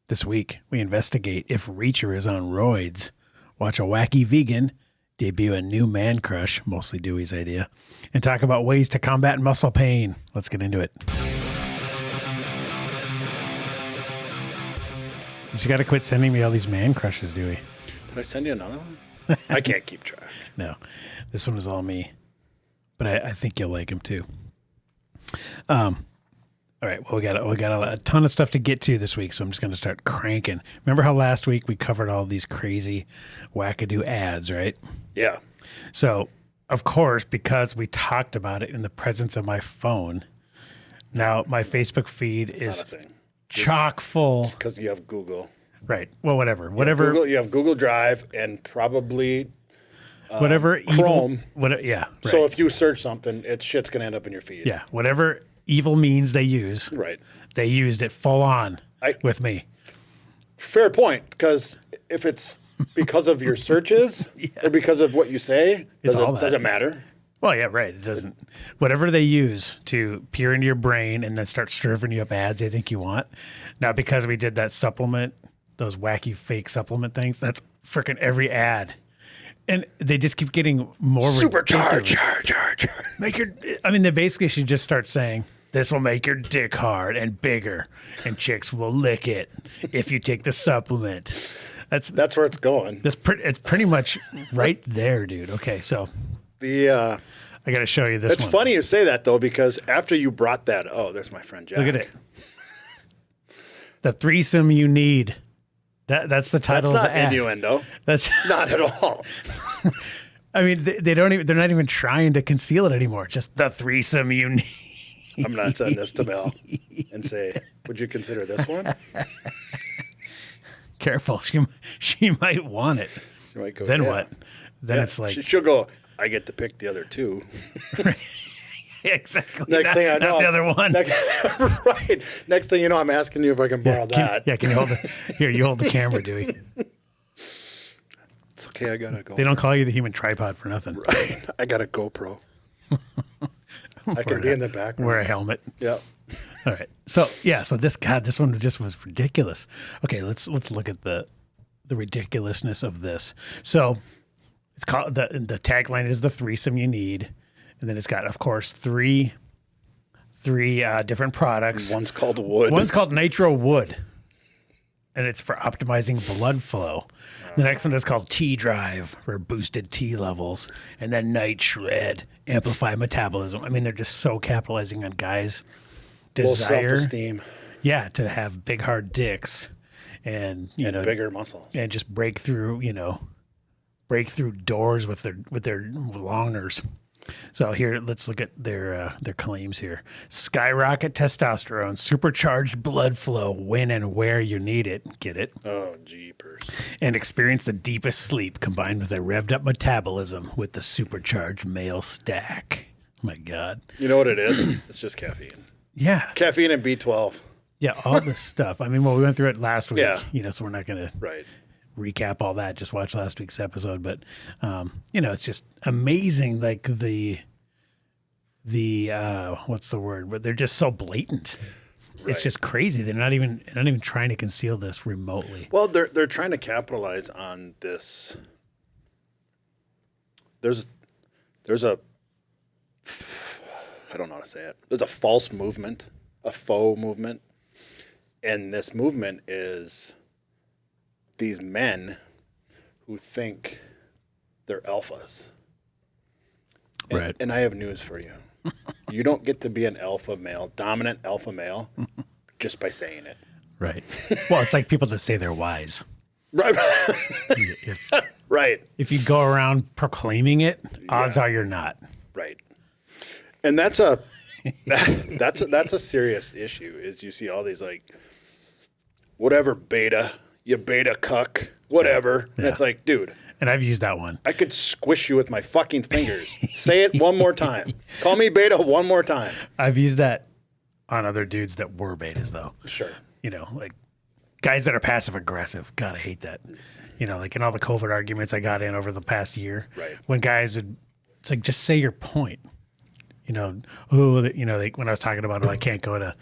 This week, we investigate if Reacher is on roids, watch a wacky vegan debut a new man crush, mostly Dewey's idea, and talk about ways to combat muscle pain. Let's get into it. You just got to quit sending me all these man crushes, Dewey. Did I send you another one? I can't keep track. No, this one is all me, but I think you'll like him too. All right, well, we got a ton of stuff to get to this week, so I'm just going to start cranking. Remember how last week we covered all these crazy wackadoo ads, right? Yeah. So, of course, because we talked about it in the presence of my phone, now my Facebook feed is chock full. Because you have Google. Right. Well, whatever. You have Google Drive and probably whatever Chrome. Yeah. Right. So if you search something, shit's going to end up in your feed. Yeah. Whatever evil means they use. Right. They used it full on with me. Fair point, because if it's because of your searches or because of what you say, doesn't matter. Well, yeah, right. It doesn't. Whatever they use to peer into your brain and then start serving you up ads they think you want. Now, because we did that supplement, those wacky fake supplement things, that's freaking every ad. And they just keep getting more supercharge. They basically should just start saying, this will make your dick hard and bigger, and chicks will lick it if you take the supplement. That's where it's going. It's pretty much right there, dude. Okay, so I got to show you this one. It's funny you say that, though, because after you brought that, there's my friend Jack. Look at it. The threesome you need. That's the title of the ad. That's not innuendo. That's not at all. I mean, they're not even trying to conceal it anymore. Just the threesome you need. I'm going to send this to Mel and say, would you consider this one? Careful. She might want it. She might go, then what? Then it's like... She'll go, I get to pick the other two. Exactly. Next thing I know, not the other one. Right. Next thing you know, I'm asking you if I can borrow that. Can you hold you hold the camera, Dewey. It's okay, I got a GoPro. They don't call you the human tripod for nothing. Right. I got a GoPro. I can be in the background. Wear a helmet. Yep. All right. So this one just was ridiculous. Okay, let's look at the ridiculousness of this. So it's called the tagline is the threesome you need. And then it's got, of course, three different products. One's called wood. One's called Nitro Wood, and it's for optimizing blood flow. The next one is called T Drive for boosted T levels, and then Night Shred, amplify metabolism. I mean, they're just so capitalizing on guys' desire, self-esteem. Yeah, to have big hard dicks, and bigger muscles, and just break through doors with their longers. So here, let's look at their claims here. Skyrocket testosterone, supercharged blood flow when and where you need it. Get it? Oh, jeepers. And experience the deepest sleep combined with a revved up metabolism with the supercharged male stack. Oh my God. You know what it is? It's just caffeine. Yeah. Caffeine and B12. Yeah, all this stuff. I mean, we went through it last week. Yeah. So we're not going to... Right. recap all that. Just watch last week's episode, but it's just amazing. Like the what's the word? But they're just so blatant. Right. It's just crazy. They're not even trying to conceal this remotely. Well, they're trying to capitalize on this. There's a I don't know how to say it. There's a false movement, a faux movement, and this movement is these men who think they're alphas. Right. And I have news for you. You don't get to be an alpha male, dominant alpha male, just by saying it. Right. Well, it's like people that say they're wise. Right. Right. If you go around proclaiming it, odds are you're not. Right. And that's a serious issue. Is you see all these like whatever beta. You beta cuck, whatever. Yeah. And it's like, dude. And I've used that one. I could squish you with my fucking fingers. Say it one more time. Call me beta one more time. I've used that on other dudes that were betas, though. Sure. Like guys that are passive aggressive. God, I hate that. Like in all the COVID arguments I got in over the past year. Right. When guys would, it's like, just say your point. When I was talking about, I can't go to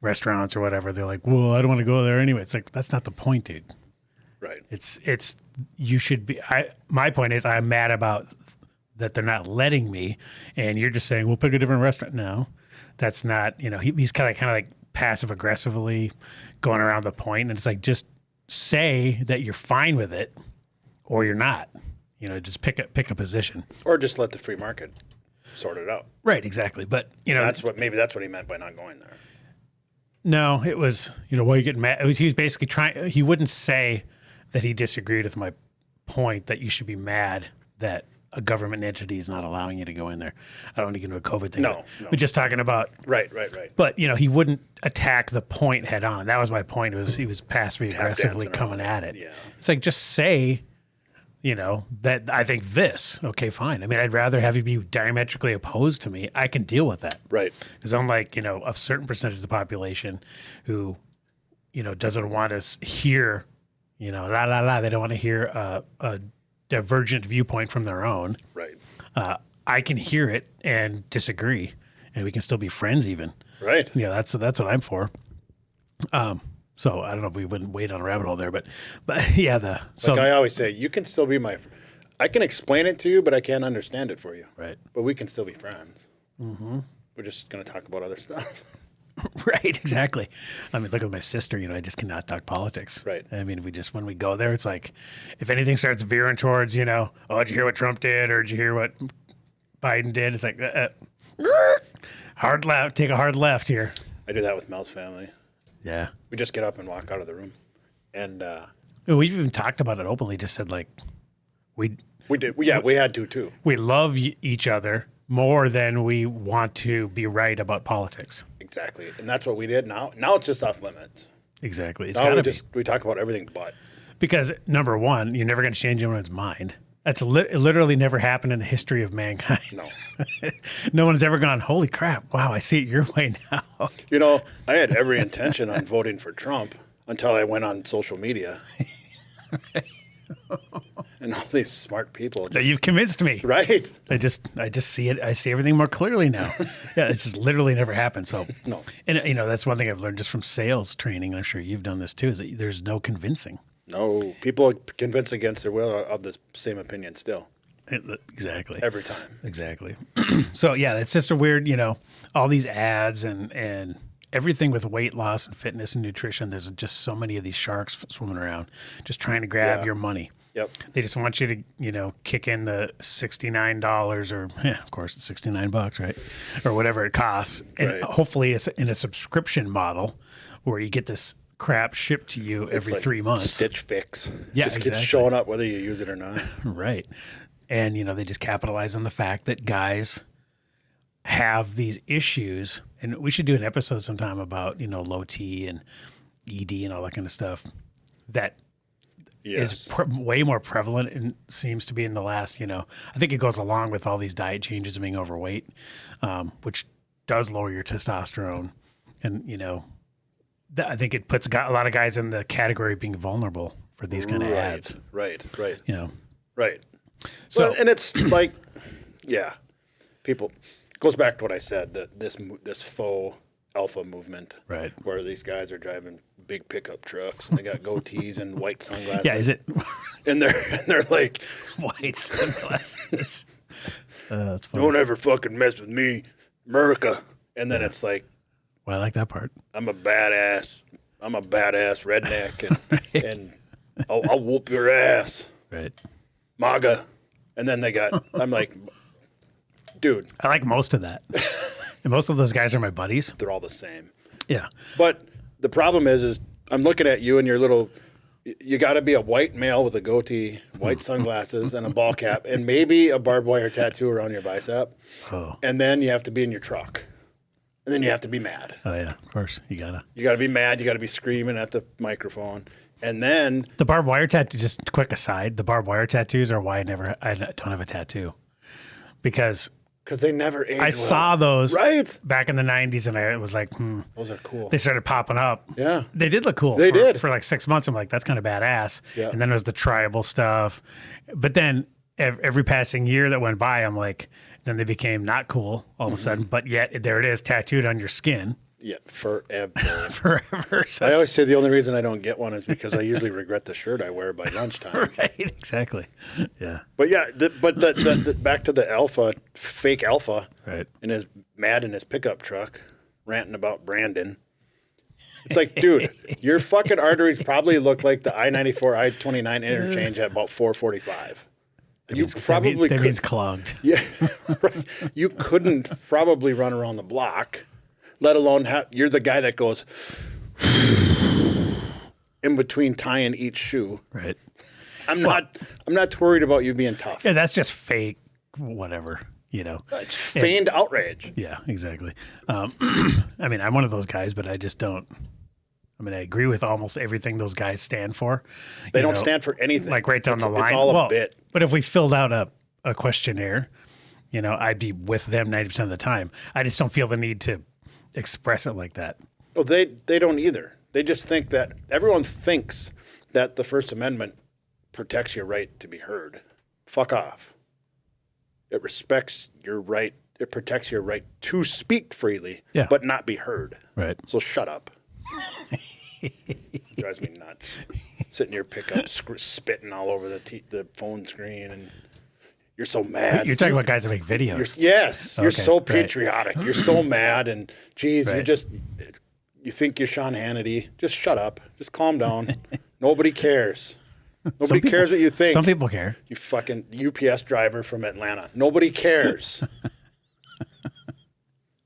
restaurants or whatever, they're like, well, I don't want to go there anyway. It's like, that's not the point, dude. Right. It's you should be. My point is, I'm mad about that they're not letting me, and you're just saying we'll pick a different restaurant. No, that's not. He's kind of like passive aggressively going around the point, and it's like, just say that you're fine with it, or you're not. Just pick a position, or just let the free market sort it out. Right. Exactly. But that's what he meant by not going there. No, it was why are you getting mad? He was basically trying. He wouldn't say that he disagreed with my point that you should be mad that a government entity is not allowing you to go in there. I don't want to get into a COVID thing. No. We're just talking about right. But he wouldn't attack the point head on. And that was my point. He was passively aggressively coming at it. Yeah. It's like, just say, that I think this. Okay, fine. I mean, I'd rather have you be diametrically opposed to me. I can deal with that. Right. Because unlike a certain percentage of the population who doesn't want to hear. La la la. They don't want to hear a divergent viewpoint from their own. Right. I can hear it and disagree, and we can still be friends. Even. Right. That's what I'm for. So I don't know if we wouldn't wait on a rabbit hole there, but yeah. Like I always say, you can still be I can explain it to you, but I can't understand it for you. Right. But we can still be friends. Mm-hmm. We're just going to talk about other stuff. Right, exactly. I mean, look at my sister. I just cannot talk politics. Right. I mean, when we go there, it's like, if anything starts veering towards, oh, did you hear what Trump did, or did you hear what Biden did? It's like, hard left. Take a hard left here. I do that with Mel's family. Yeah. We just get up and walk out of the room, and we've even talked about it openly. Just said like, we did. Yeah, we had to too. We love each other more than we want to be right about politics. Exactly, and that's what we did. Now it's just off limits. Exactly. It's now we talk about everything but. Because number one, you're never going to change anyone's mind. That's literally never happened in the history of mankind. No. No one's ever gone, holy crap, wow, I see it your way now. I had every intention on voting for Trump until I went on social media. And all these smart people. You've convinced me. Right. I just see it. I see everything more clearly now. Yeah, it's just literally never happened. So, no. And, that's one thing I've learned just from sales training, and I'm sure you've done this too, is that there's no convincing. No, people are convinced against their will are of the same opinion still. Exactly. Every time. Exactly. So, yeah, it's just a weird, all these ads and everything with weight loss and fitness and nutrition. There's just so many of these sharks swimming around just trying to grab your money. Yep. They just want you to, kick in the $69 or, of course, it's $69, right? Or whatever it costs. And hopefully it's in a subscription model where you get this crap shipped to you every like 3 months. Stitch Fix. Yeah, just exactly. keeps showing up whether you use it or not. Right. And, they just capitalize on the fact that guys have these issues. And we should do an episode sometime about, low T and ED and all that kind of stuff that is way more prevalent and seems to be in the last, I think it goes along with all these diet changes and being overweight, which does lower your testosterone. And, I think it puts a lot of guys in the category of being vulnerable for these kind of ads. Right. Right. So, and it's like, people, goes back to what I said, that this faux alpha movement, right, where these guys are driving big pickup trucks and they got goatees and white sunglasses. Yeah, is it? And they're like white sunglasses. That's funny. Don't ever fucking mess with me, America. And then it's like, well, I like that part. I'm a badass redneck, and I'll whoop your ass, right? MAGA. And then I'm like, dude, I like most of that. And most of those guys are my buddies. They're all the same. Yeah. But the problem is I'm looking at you and your little, you got to be a white male with a goatee, white sunglasses, and a ball cap, and maybe a barbed wire tattoo around your bicep. Oh. And then you have to be in your truck. And then you have to be mad. Oh, yeah, of course. You got to be mad. You got to be screaming at the microphone. And then the barbed wire tattoo, just quick aside, the barbed wire tattoos are why I don't have a tattoo. Because they never age well. Saw those right back in the 90s, and I was like, those are cool. They started popping up. Yeah. They did look cool. They did. For like 6 months. I'm like, that's kind of badass. Yeah. And then there was the tribal stuff. But then every passing year that went by, I'm like, then they became not cool all of a sudden. But yet there it is, tattooed on your skin. Yeah, forever. Forever. So I always say the only reason I don't get one is because I usually regret the shirt I wear by lunchtime. right, exactly. Yeah. But yeah, the back to the alpha, fake alpha, Right. and his mad in his pickup truck, ranting about Brandon. It's like, dude, your fucking arteries probably look like the I-94, I-29 interchange at about 445. That means clogged. Yeah, right. You couldn't probably run around the block, let alone you're the guy that goes in between tying each shoe. Right. I'm not worried about you being tough. Yeah, that's just fake, whatever, you know. It's feigned outrage. Yeah, exactly. I mean, I'm one of those guys, but I just don't. I mean, I agree with almost everything those guys stand for. They don't stand for anything. Like right down the line. It's all a bit. But if we filled out a questionnaire, you know, I'd be with them 90% of the time. I just don't feel the need to express it like that. Well, they don't either. They just think that everyone thinks that the First Amendment protects your right to be heard. Fuck off. It respects your right. It protects your right to speak freely, but not be heard. Right. So shut up. Drives me nuts. Sitting here, pickup, spitting all over the phone screen, and you're so mad. You're talking about guys that make videos. You're so patriotic. You're so mad, and geez, you think you're Sean Hannity. Just shut up. Just calm down. Nobody cares. Nobody cares what you think. Some people care. You fucking UPS driver from Atlanta. Nobody cares.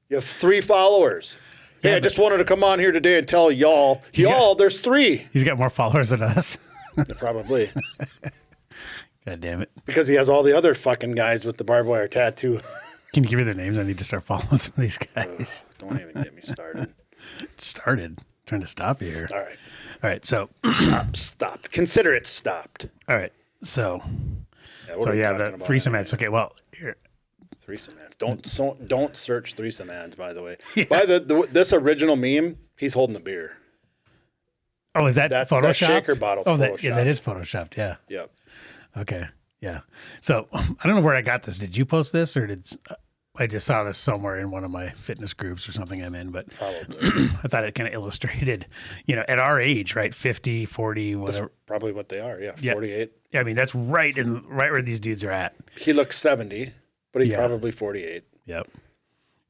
You have 3 followers. Hey, I just wanted to come on here today and tell y'all, there's 3. He's got more followers than us. Probably. God damn it. Because he has all the other fucking guys with the barbed wire tattoo. Can you give me their names? I need to start following some of these guys. Don't even get me started. Trying to stop you here. All right. So. Stopped. Consider it stopped. All right. So. Yeah, the threesome ads. Okay, well, here. Threesome ads. Don't search threesome ads, by the way. By this original meme, he's holding the beer. Oh, is that photoshopped? That shaker bottle's photoshopped. That is photoshopped, yeah. Yep. Okay, yeah. So I don't know where I got this. Did you post this or I just saw this somewhere in one of my fitness groups or something I'm in, but probably. I thought it kind of illustrated, at our age, right? 50, 40, whatever. That's probably what they are, yeah. 48. Yeah, I mean, that's right where these dudes are at. He looks 70, but he's probably 48. Yep.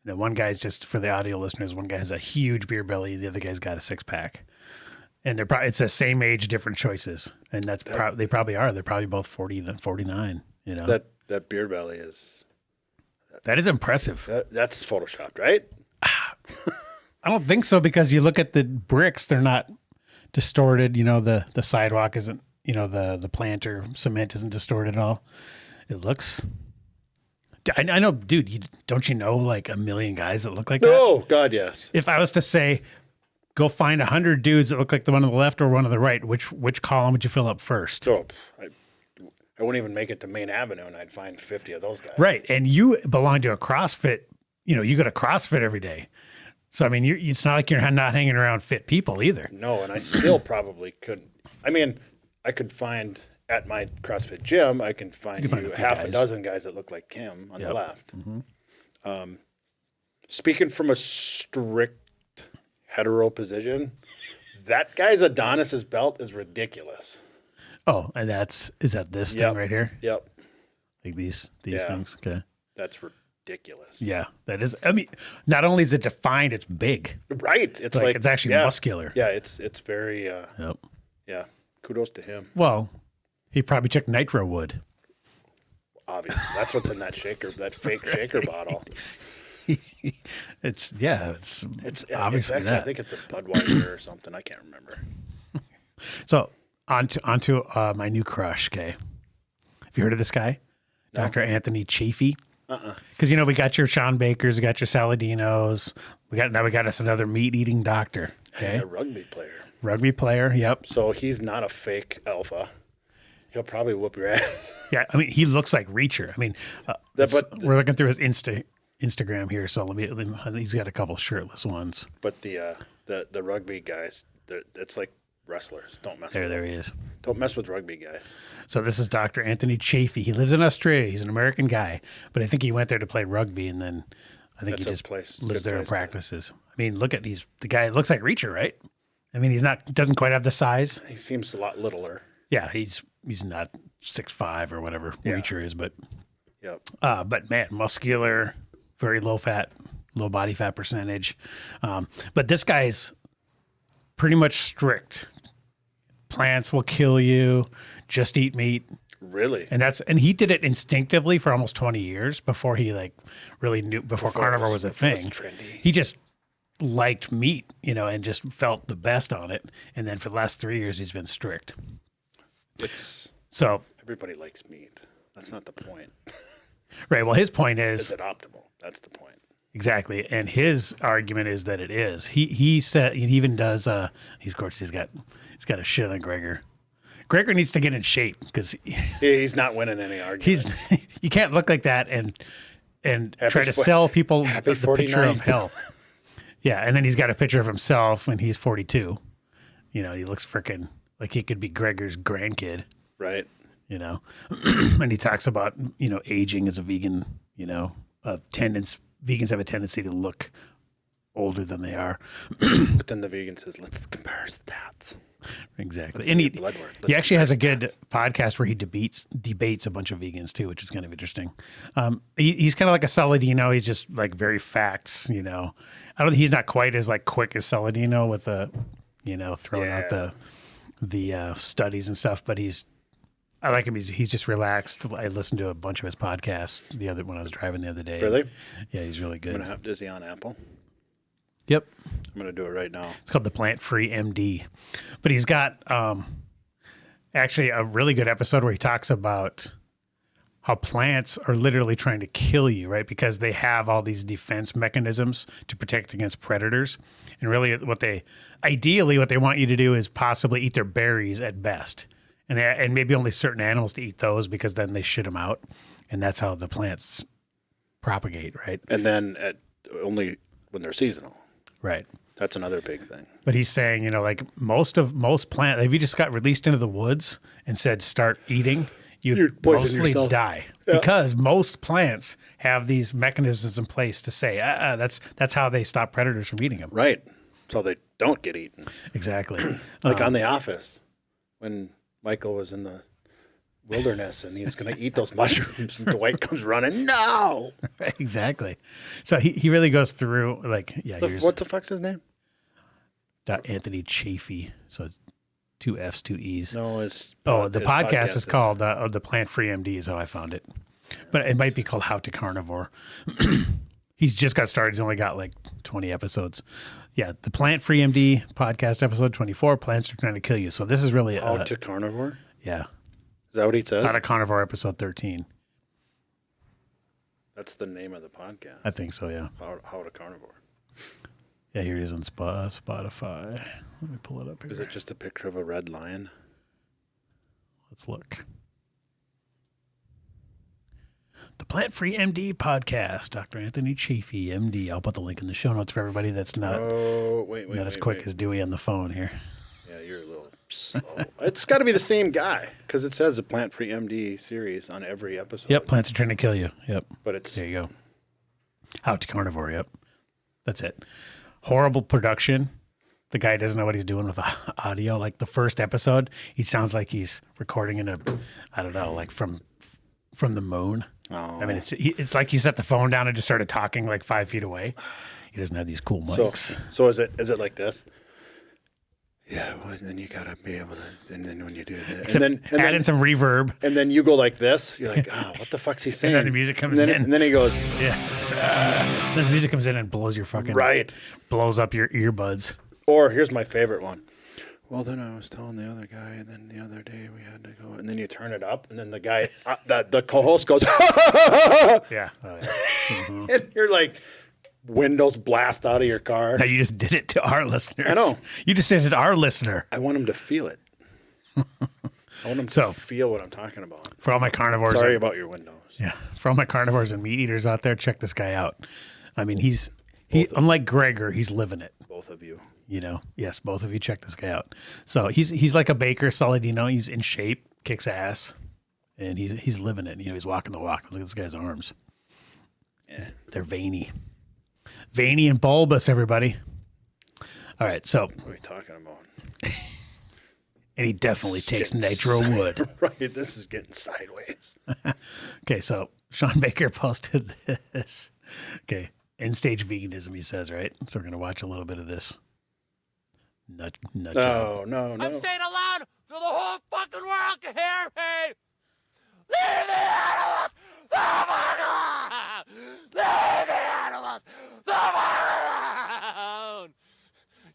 The one guy's, just for the audio listeners, one guy has a huge beer belly. The other guy's got a 6-pack. And it's the same age, different choices. And they probably are. They're probably both 40 and 49, That beer belly is... That is impressive. That's photoshopped, right? I don't think so, because you look at the bricks, they're not distorted. The sidewalk isn't, the planter cement isn't distorted at all. It looks... I know, dude, don't you know like a million guys that look like that? Oh, God, yes. If I was to say, go find 100 dudes that look like the one on the left or one on the right, which column would you fill up first? So I wouldn't even make it to Main Avenue, and I'd find 50 of those guys. Right, and you belong to a CrossFit. You go to CrossFit every day. So, I mean, it's not like you're not hanging around fit people either. No, and I still probably couldn't. I mean, I could find... At my CrossFit gym, I can find you half a dozen guys that look like Kim on the left. Mm-hmm. Speaking from a strict hetero position, that guy's Adonis's belt is ridiculous. Oh, and is that this thing right here? Yep. Like these things? Okay. That's ridiculous. Yeah, that is. I mean, not only is it defined, it's big. Right. It's like it's actually muscular. Yeah, it's very, yep. Yeah, kudos to him. Well, he probably checked nitro wood. Obviously, that's what's in that fake shaker bottle. It's obviously that. I think it's a Budweiser or something. I can't remember. So onto my new crush. Okay, have you heard of this guy, no. Dr. Anthony Chaffee? Because we got your Sean Bakers, we got your Saladinos, we got us another meat eating doctor. Okay, a rugby player. Rugby player. Yep. So he's not a fake alpha. He'll probably whoop your ass. Yeah, I mean, he looks like Reacher. I mean, we're looking through his Instagram here, so he's got a couple shirtless ones. But the rugby guys, it's like wrestlers. Don't mess with them. There he is. Don't mess with rugby guys. So this is Dr. Anthony Chaffee. He lives in Australia. He's an American guy, but I think he went there to play rugby, and then I think he just lives there and practices. I mean, look at the guy looks like Reacher, right? I mean, doesn't quite have the size. He seems a lot littler. Yeah, he's not 6'5" or whatever Reacher is, but Yep. but man, muscular, very low body fat percentage. But this guy's pretty much strict. Plants will kill you. Just eat meat. Really? And he did it instinctively for almost 20 years before he like really knew before carnivore was a thing. Trendy. He just liked meat, and just felt the best on it. And then for the last 3 years, he's been strict. So everybody likes meat. That's not the point. Right. Well, his point is it optimal? That's the point. Exactly. And his argument is that it is. He said he even does he's got a shit on Gregor. Gregor needs to get in shape because he's not winning any arguments. You can't look like that and try to sell people the picture of health. Yeah, and then he's got a picture of himself when he's 42. He looks freaking like he could be Gregor's grandkid. Right. And he talks about, aging as a vegan, vegans have a tendency to look older than they are. But then the vegan says, let's compare stats. Exactly. And he actually has a good podcast where he debates a bunch of vegans too, which is kind of interesting. He's kind of like a Saladino. He's just like very facts, he's not quite as like quick as Saladino with throwing out the studies and stuff, but I like him. He's just relaxed. I listened to a bunch of his podcasts when I was driving the other day. Really? Yeah, he's really good. Is he on Apple? Yep. I'm going to do it right now. It's called The Plant Free MD. But he's got actually a really good episode where he talks about how plants are literally trying to kill you, right? Because they have all these defense mechanisms to protect against predators. And really ideally what they want you to do is possibly eat their berries at best. And maybe only certain animals to eat those because then they shit them out. And that's how the plants propagate, right? And then only when they're seasonal. Right. That's another big thing. But he's saying, like most plants, if you just got released into the woods and said start eating, you'd mostly die. Yeah. Because most plants have these mechanisms in place to say, that's how they stop predators from eating them. Right. So they don't get eaten. Exactly. Like on The Office, when Michael was in the wilderness and he's going to eat those mushrooms and Dwight comes running. No. Exactly. So he really goes through what the fuck's his name? Anthony Chafee. So it's 2 F's, 2 E's. No, it's the podcast is called The Plant Free MD is how I found it. But it might be called How to Carnivore. He's just got started. He's only got like 20 episodes. Yeah, the Plant Free MD podcast, episode 24, Plants Are Trying to Kill You. So this is really How to Carnivore? Yeah. Is that what he says? How to Carnivore, episode 13. That's the name of the podcast. I think so, yeah. How to Carnivore. Yeah, here it is on Spotify. Let me pull it up here. Is it just a picture of a red lion? Let's look. The Plant Free MD podcast, Dr. Anthony Chafee, MD. I'll put the link in the show notes for everybody that's not as quick as Dewey on the phone here. Yeah, you're a little slow. It's got to be the same guy because it says the Plant Free MD series on every episode. Yep, Plants Are Trying to Kill You. Yep. But there you go. How to Carnivore. Yep. That's it. Horrible production. The guy doesn't know what he's doing with the audio. Like the first episode, he sounds like he's recording in like from the moon. Oh. I mean, it's like he set the phone down and just started talking like 5 feet away. He doesn't have these cool mics. So is it like this? Yeah, well, and then you gotta be able to, and then when you do that, and then add in some reverb, and then you go like this. You're like, what the fuck's he saying? And then the music comes in, and then he goes, then the music comes in and blows your fucking blows up your earbuds. Or here's my favorite one. Well, then I was telling the other guy, and then the other day we had to go, and then you turn it up, and then the guy, the co-host goes, yeah. Mm-hmm. And you're like, windows blast out of your car. Now you just did it to our listeners. I know. You just did it to our listener. I want him to feel it. I want him to feel what I'm talking about. For all my carnivores. Sorry about your windows. Yeah. For all my carnivores and meat eaters out there, check this guy out. I mean, he unlike Gregor, he's living it. Both of you. Yes, both of you check this guy out. So he's like a baker, Saladino. He's in shape, kicks ass, and he's living it. He's walking the walk. Look at this guy's arms. Yeah. They're veiny and bulbous, everybody. All right, so What are we talking about? and he definitely takes Getting nitro wood. Right, this is getting sideways. Okay, so Sean Baker posted this. Okay, end stage veganism, he says, right? So we're gonna watch a little bit of this. Nut job. No, no, no. I'm saying aloud so the whole fucking world can hear me. Leave the animals the fuck alone. Leave the animals the fuck alone.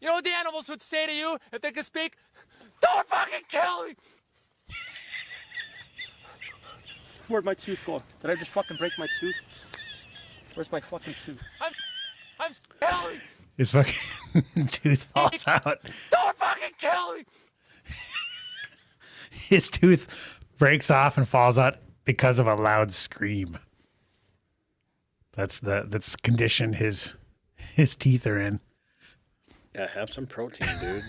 You know what the animals would say to you if they could speak? Don't fucking kill me. Where'd my tooth go? Did I just fucking break my tooth? Where's my fucking tooth? I'm killing. His fucking tooth falls out. Don't fucking kill me. His tooth breaks off and falls out because of a loud scream. That's condition his teeth are in. Yeah, have some protein, dude.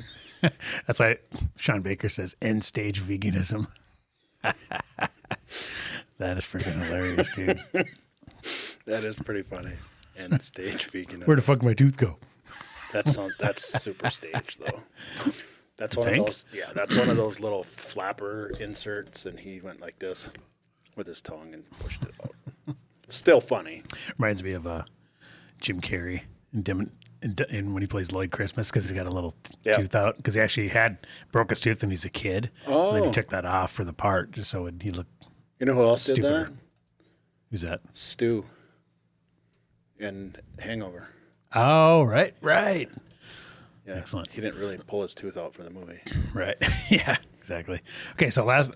That's why Sean Baker says end stage veganism. That is freaking hilarious, dude. That is pretty funny. And stage veganism. Where the fuck my tooth go? That's super staged though. That's one think? of those. Yeah, that's one of those little flapper inserts, and he went like this with his tongue and pushed it out. Still funny. Reminds me of Jim Carrey in when he plays Lloyd Christmas because he's got a little tooth out because he actually broke his tooth when he's a kid. Oh. And then he took that off for the part just so he looked You know who else did stupider. that? Who's that? Stu. In Hangover. Oh, right. Yeah, Excellent. He didn't really pull his tooth out for the movie. Right. Yeah, exactly. Okay, so last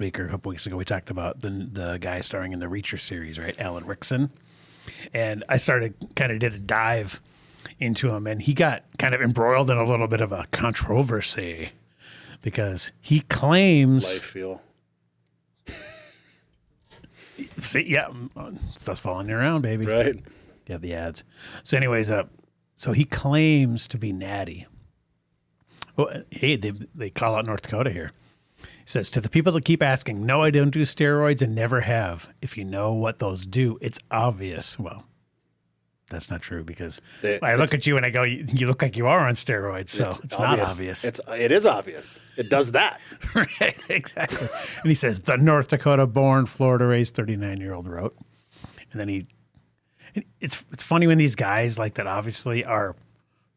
week or a couple weeks ago, we talked about the guy starring in the Reacher series, right? Alan Rickson. And I did a dive into him, and he got kind of embroiled in a little bit of a controversy because he claims. Life feel. See, yeah, stuff's following around, baby. Right? You have the ads. So, anyways, so he claims to be natty. Well, hey, they call out North Dakota here. He says, to the people that keep asking, no, I don't do steroids and never have. If you know what those do, it's obvious. Well, that's not true because I look at you and I go, you look like you are on steroids. So it's not obvious. It is obvious. It does that. Right, exactly. And he says, the North Dakota born, Florida raised 39-year-old wrote. And then it's funny when these guys like that obviously are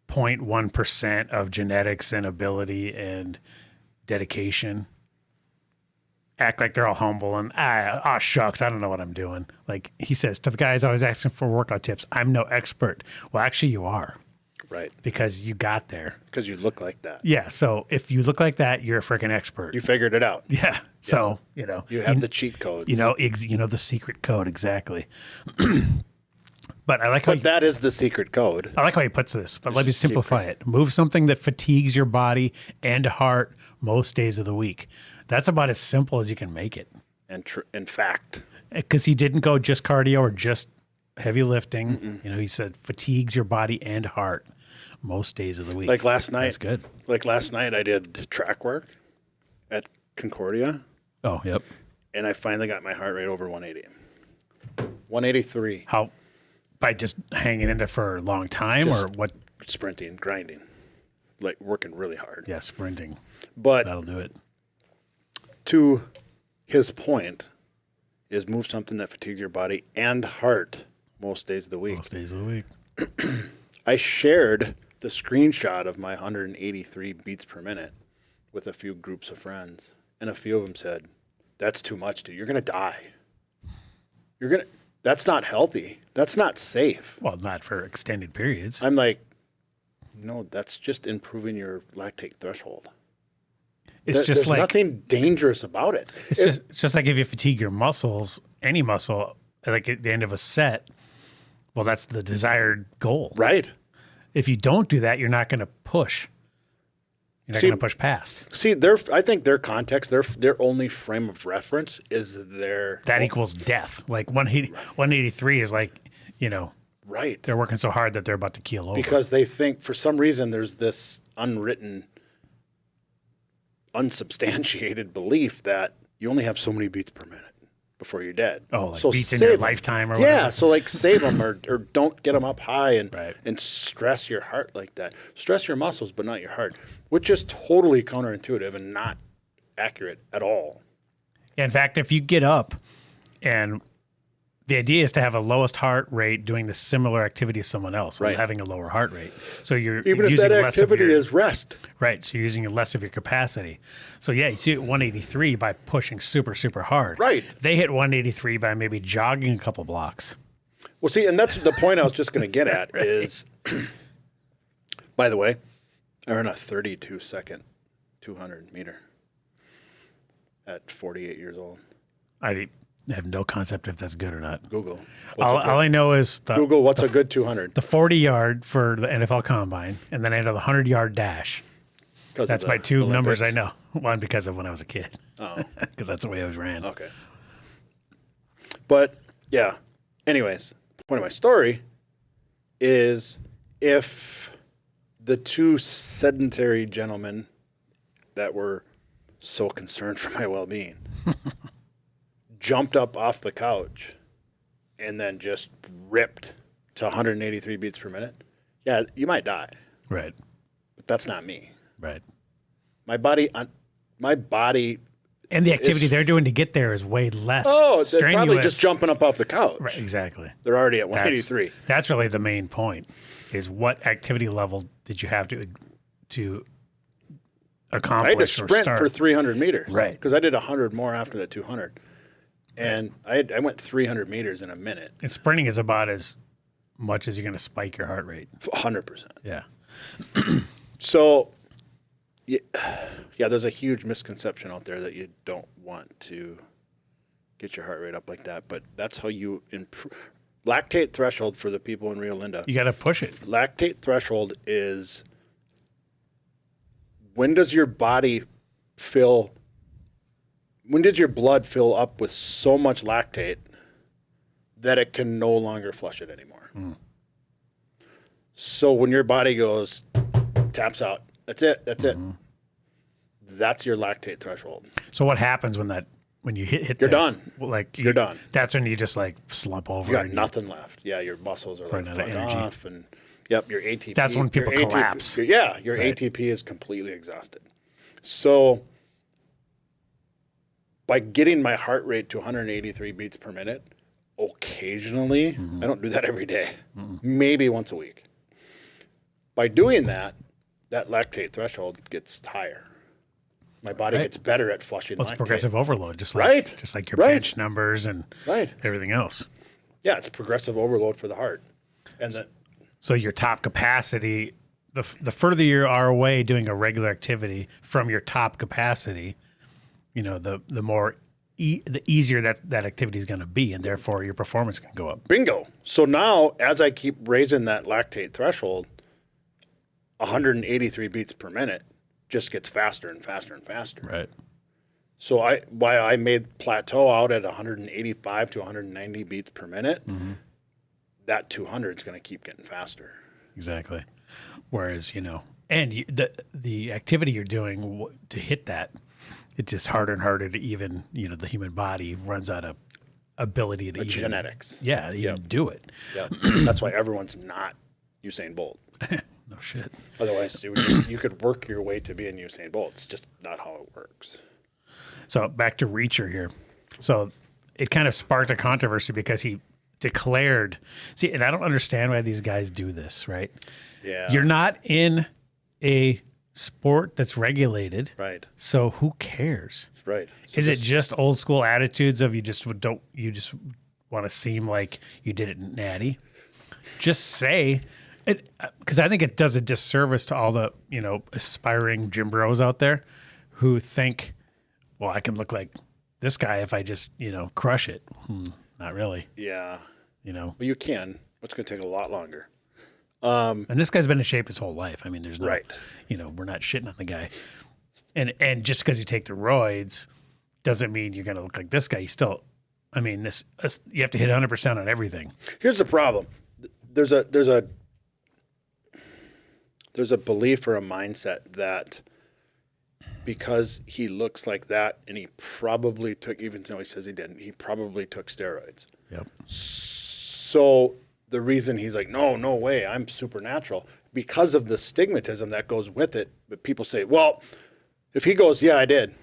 0.1% of genetics and ability and dedication act like they're all humble and shucks, I don't know what I'm doing. Like he says to the guys always asking for workout tips, I'm no expert. Well, actually you are. Right. Because you got there. Because you look like that. Yeah. So if you look like that, you're a freaking expert. You figured it out. Yeah. So, You have the cheat codes. You know the secret code. Exactly. But I like how that is the secret code. I like how he puts this, but let me simplify it. Move something that fatigues your body and heart most days of the week. That's about as simple as you can make it. And in fact. Because he didn't go just cardio or just heavy lifting. Mm-mm. You know, he said fatigues your body and heart most days of the week. Like last night. That's good. Like last night I did track work at Concordia. Oh, yep. And I finally got my heart rate over 180. 183. How? By just hanging in there for a long time or what? Sprinting, grinding. Like working really hard. Yeah, sprinting. But that'll do it. To his point is move something that fatigues your body and heart most days of the week. Most days of the week. I shared the screenshot of my 183 beats per minute with a few groups of friends. And a few of them said, that's too much, dude. You're going to die. That's not healthy. That's not safe. Well, not for extended periods. I'm like, no, that's just improving your lactate threshold. There's like nothing dangerous about it. It's just like if you fatigue your muscles, any muscle, like at the end of a set, well, that's the desired goal. Right. If you don't do that, you're not going to push. You're not going to push past. See, I think their context, their only frame of reference is that equals death. Like 183 is like, right. They're working so hard that they're about to keel over. Because they think for some reason there's this unwritten, unsubstantiated belief that you only have so many beats per minute before you're dead. Oh, like so beats in your save 'em. lifetime or Yeah, whatever. so like save them or don't get them up high and Right. and stress your heart like that. Stress your muscles, but not your heart, which is totally counterintuitive and not accurate at all. In fact, if you get up and the idea is to have a lowest heart rate doing the similar activity as someone else, Right. having a lower heart rate. So you're Even if using that less of activity your, is rest. right. So you're using less of your capacity. So yeah, you see at 183 by pushing super, super hard. Right. They hit 183 by maybe jogging a couple blocks. Well, see, and that's the point I was just going to get at is, by the way, I ran a 32-second 200 meter at 48 years old. I have no concept if that's good or not. Google. All I know is Google what's a good 200. the 40 yard for the NFL Combine, and then I know the 100-yard dash. That's my two numbers I know. One because of when I was a kid. Oh, Because that's the way I was ran. okay. But yeah. Anyways, the point of my story is if the two sedentary gentlemen that were so concerned for my well-being jumped up off the couch and then just ripped to 183 beats per minute, yeah, you might die. Right. But that's not me. Right. My body And the activity they're doing to get there is way less they're strenuous. probably just jumping up off the couch. Right, exactly. They're already at 183. That's really the main point, is what activity level did you have to accomplish I had to or sprint start? for 300 meters. Right. Because I did 100 more after the 200. And I went 300 meters in a minute. And sprinting is about as much as you're going to spike your heart rate. 100%. Yeah. So, yeah, there's a huge misconception out there that you don't want to get your heart rate up like that. But that's how you improve. Lactate threshold for the people in Rio Linda. You got to push it. Lactate threshold is when does your body fill, when does your blood fill up with so much lactate that it can no longer flush it anymore? So when your body goes, taps out, that's it. That's your lactate threshold. So what happens when you hit You're that? done. Well, like You're done. That's when you just like slump over. You got and nothing left. Yeah, your muscles are like Run out of fuck energy. off, and yep, your ATP. That's when people your ATP collapse. Yeah, your Right. ATP is completely exhausted. So by getting my heart rate to 183 beats per minute, occasionally, I don't do that every day, maybe once a week. By doing that, that lactate threshold gets higher. My body Right. gets better at flushing Well, it's lactate. progressive overload, just like Right. just like your Right. bench numbers and Right. everything else. Yeah, it's progressive overload for the heart. And then So your top capacity, the further you are away doing a regular activity from your top capacity, the more the easier that activity is going to be, and therefore your performance can go up. bingo. So now, as I keep raising that lactate threshold, 183 beats per minute just gets faster and faster and faster. Right. So why I made plateau out at 185 to 190 beats per minute, that 200 is going to keep getting faster. Exactly. Whereas and the activity you're doing to hit that, it's just harder and harder to even the human body runs out of ability to even Genetics. Yeah, to even do it. Yeah. That's why everyone's not Usain Bolt. No shit. Otherwise, you could work your way to being Usain Bolt. It's just not how it works. So back to Reacher here. So it kind of sparked a controversy because he declared, and I don't understand why these guys do this, right? Yeah. You're not in a sport that's regulated. Right. So who cares? Right. So Is it just old school attitudes of you just want to seem like you did it natty? Just say it, because I think it does a disservice to all the, aspiring gym bros out there who think, well, I can look like this guy if I just, crush it. Not really, Yeah. Well, you can. It's going to take a lot longer. And this guy's been in shape his whole life. I mean, there's no, Right. We're not shitting on the guy. And just because you take the roids doesn't mean you're going to look like this guy. You still, you have to hit 100% on everything. Here's the problem. There's a belief or a mindset that because he looks like that, and he probably took, even though he says he didn't, he probably took steroids. Yep. So the reason he's like, no way, I'm supernatural, because of the stigmatism that goes with it. But people say, well, if he goes, yeah, I did.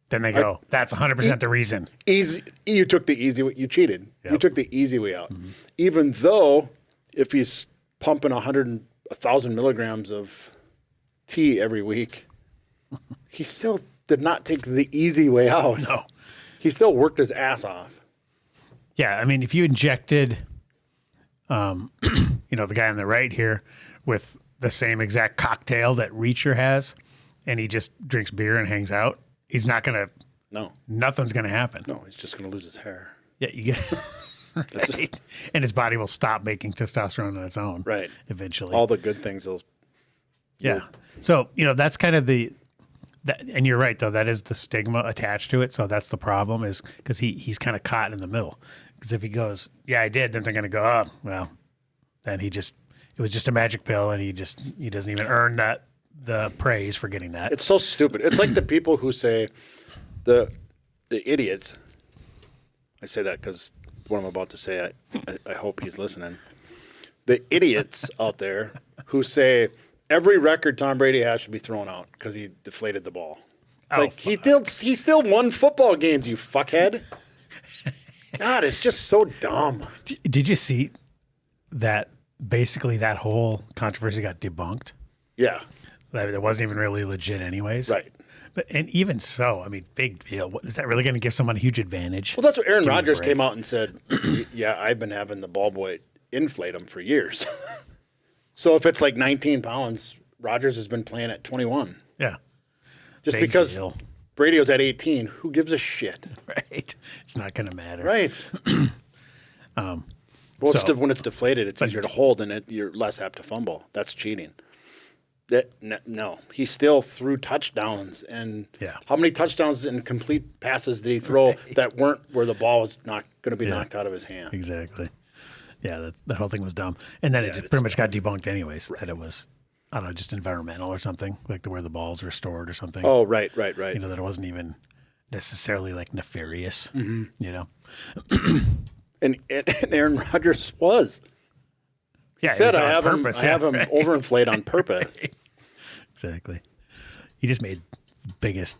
Then they go, that's 100% the reason. Easy, you took the easy way. You cheated. Yep. You took the easy way out. Mm-hmm. Even though if he's pumping 1,000 milligrams of tea every week, he still did not take the easy way out. No. He still worked his ass off. Yeah, I mean, if you injected, the guy on the right here with the same exact cocktail that Reacher has, and he just drinks beer and hangs out, he's not going to, nothing's going to happen. No, he's just going to lose his hair. Yeah, you get, right? And his body will stop making testosterone on its own. Right. Eventually. All the good things will. Yeah. So, that's kind of and you're right, though, that is the stigma attached to it. So that's the problem, is because he's kind of caught in the middle. Because if he goes, yeah, I did, then they're going to go, oh, well, then it was just a magic pill, and he doesn't even earn the praise for getting that. It's so stupid. It's like the people who say, the idiots, I say that because what I'm about to say, I hope he's listening. The idiots out there who say every record Tom Brady has should be thrown out because he deflated the ball. He still won football games, you fuckhead. God, it's just so dumb. Did you see that basically that whole controversy got debunked? Yeah. That wasn't even really legit anyways. Right. And even so, I mean, big deal. Is that really going to give someone a huge advantage? Well, that's what Aaron Rodgers came out and said. Yeah, I've been having the ball boy inflate him for years. So if it's like 19 pounds, Rodgers has been playing at 21. Yeah. Just big because deal. Brady was at 18, who gives a shit? Right. It's not going to matter. Right. When it's deflated, it's easier to hold, and you're less apt to fumble. That's cheating. No, he still threw touchdowns, and how many touchdowns and complete passes did he throw that weren't where the ball was not going to be knocked out of his hand? Exactly. Yeah, that whole thing was dumb, and then it just pretty much got debunked anyways. Right. That it was, I don't know, just environmental or something, like where the balls were stored or something. Oh, right. That it wasn't even necessarily like nefarious. And Aaron Rodgers was. Yeah, he said, I have him overinflate on purpose. Right. Exactly. He just made the biggest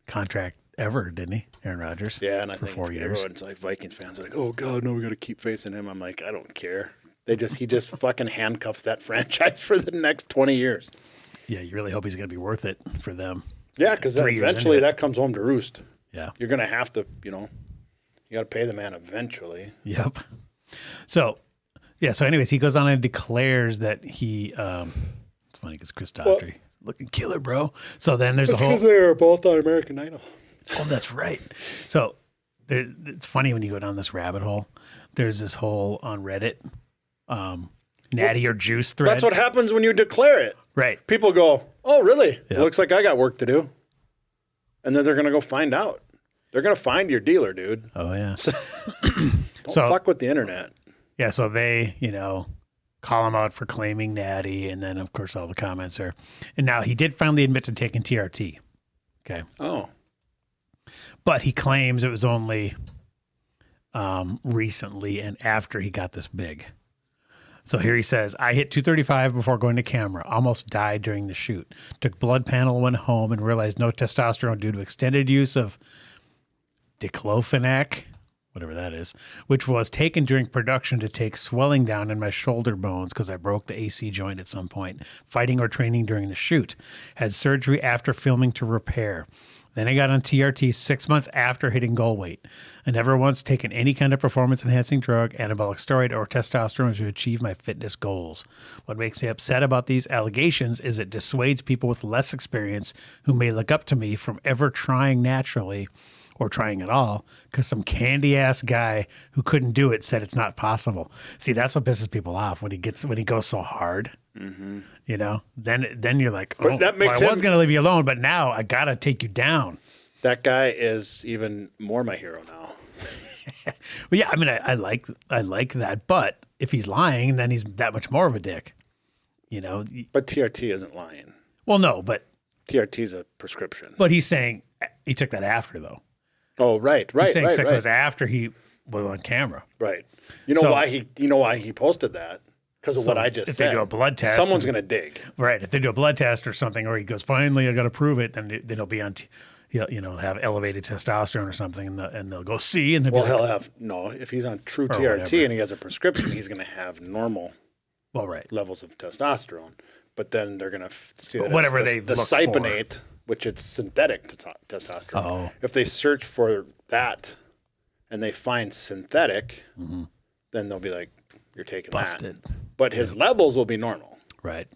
contract ever, didn't he, Aaron Rodgers? Yeah, and I for think 4 years. Everyone's like, Vikings fans are like, oh God, no, we got to keep facing him. I'm like, I don't care. He just fucking handcuffed that franchise for the next 20 years. Yeah, you really hope he's going to be worth it for them. Yeah, because eventually that comes home to roost. Yeah, you're going to have to, you got to pay the man eventually. Yep. So anyways, he goes on and declares that he, it's funny because Chris Daughtry, looking killer, bro. So then there's because they are both on American Idol. Oh, that's right. So it's funny when you go down this rabbit hole. There's this whole on Reddit, natty or juice thread. That's what happens when you declare it. Right. People go, oh, really? Yep. Looks like I got work to do. And then they're going to go find out. They're going to find your dealer, dude. Oh, yeah. Don't fuck with the internet. Yeah, so they, call him out for claiming natty, and then, of course, all the comments are. And now he did finally admit to taking TRT. Okay. Oh. But he claims it was only recently and after he got this big. So here he says, I hit 235 before going to camera, almost died during the shoot. Took blood panel, went home, and realized no testosterone due to extended use of diclofenac, whatever that is, which was taken during production to take swelling down in my shoulder bones because I broke the AC joint at some point, fighting or training during the shoot. Had surgery after filming to repair. Then I got on TRT 6 months after hitting goal weight. I never once taken any kind of performance-enhancing drug, anabolic steroid, or testosterone to achieve my fitness goals. What makes me upset about these allegations is it dissuades people with less experience who may look up to me from ever trying naturally or trying at all because some candy-ass guy who couldn't do it said it's not possible. See, that's what pisses people off when he goes so hard. Mm-hmm. Then you're like, oh, I was going to leave you alone, but now I got to take you down. That guy is even more my hero now. Well, yeah, I mean, I like that, but if he's lying, then he's that much more of a dick. But TRT isn't lying. Well, no, but TRT is a prescription. But he's saying he took that after, though. Oh, right. He's saying sick was after he was on camera. Right. You know why he posted that? Because of what I just said. If they do a blood test, someone's going to dig. Right. If they do a blood test or something, or he goes, finally, I got to prove it, then he'll be on, have elevated testosterone or something, and they'll go see. And he'll have, if he's on true TRT whatever. And he has a prescription, he's going to have normal levels of testosterone. But then they're going to see that whatever the cypionate, which is synthetic testosterone. Oh. If they search for that and they find synthetic, then they'll be like, you're taking busted. That. But his levels will be normal. Right.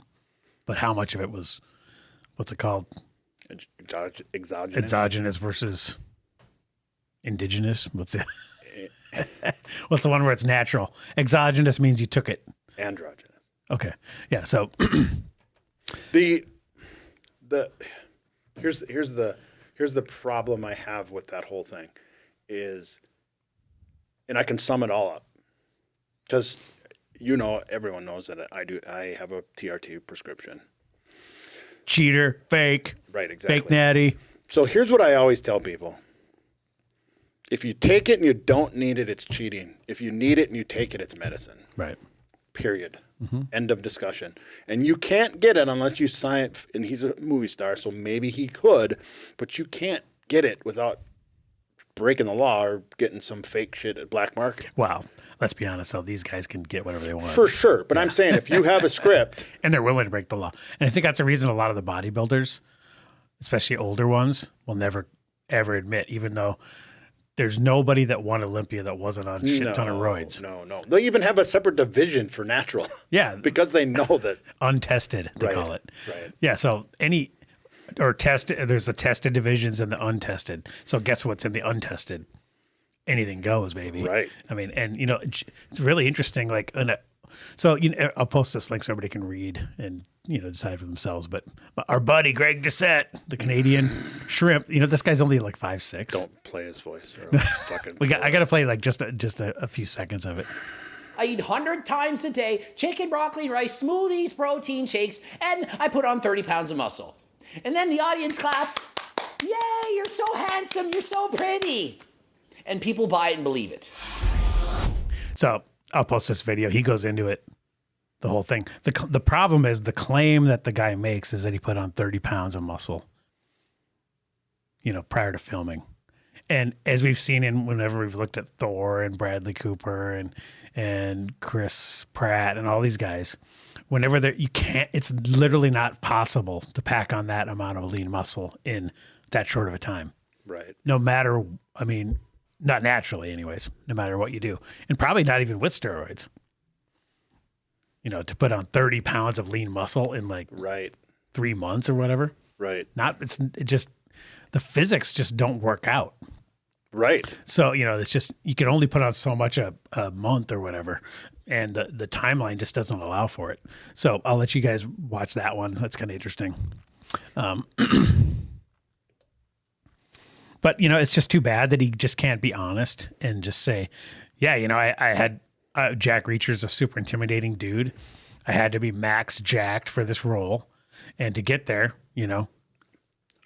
But how much of it was, what's it called? Exogenous. Exogenous versus indigenous. What's it? What's the one where it's natural? Exogenous means you took it. Androgynous. Okay. Yeah. So here's the problem I have with that whole thing is, and I can sum it all up because everyone knows that I have a TRT prescription. Cheater, fake. Right, exactly. Fake natty. So here's what I always tell people. If you take it and you don't need it, it's cheating. If you need it and you take it, it's medicine. Right. Period. End of discussion. And you can't get it unless you sign it. And he's a movie star, so maybe he could, but you can't get it without breaking the law or getting some fake shit at black market. Wow. Let's be honest, though. These guys can get whatever they want. For sure. But I'm saying if you have a script. And they're willing to break the law. And I think that's the reason a lot of the bodybuilders, especially older ones, will never, ever admit, even though there's nobody that won Olympia that wasn't on shit ton of roids. No. They even have a separate division for natural. Yeah. Because they know that. Untested, they call it. Right. Yeah, so there's the tested divisions and the untested. So guess what's in the untested? Anything goes, baby. Right. I mean, and it's really interesting. I'll post this link so everybody can read and decide for themselves. But our buddy Greg Doucette, the Canadian shrimp, this guy's only like 5'6". Don't play his voice. Or fucking. I got to play like just a few seconds of it. I eat 100 times a day, chicken, broccoli, rice, smoothies, protein shakes, and I put on 30 pounds of muscle. And then the audience claps. Yay, you're so handsome, you're so pretty. And people buy it and believe it. So I'll post this video. He goes into it, the whole thing. The problem is the claim that the guy makes is that he put on 30 pounds of muscle, prior to filming. And as we've seen whenever we've looked at Thor and Bradley Cooper and Chris Pratt and all these guys, whenever it's literally not possible to pack on that amount of lean muscle in that short of a time. Right. No matter, not naturally anyways, no matter what you do. And probably not even with steroids. To put on 30 pounds of lean muscle in 3 months or whatever. Right. The physics just don't work out. Right. So, it's just, you can only put on so much a month or whatever. And the timeline just doesn't allow for it. So I'll let you guys watch that one. That's kind of interesting. But, it's just too bad that he just can't be honest and just say, yeah, I had Jack Reacher's a super intimidating dude. I had to be max jacked for this role. And to get there,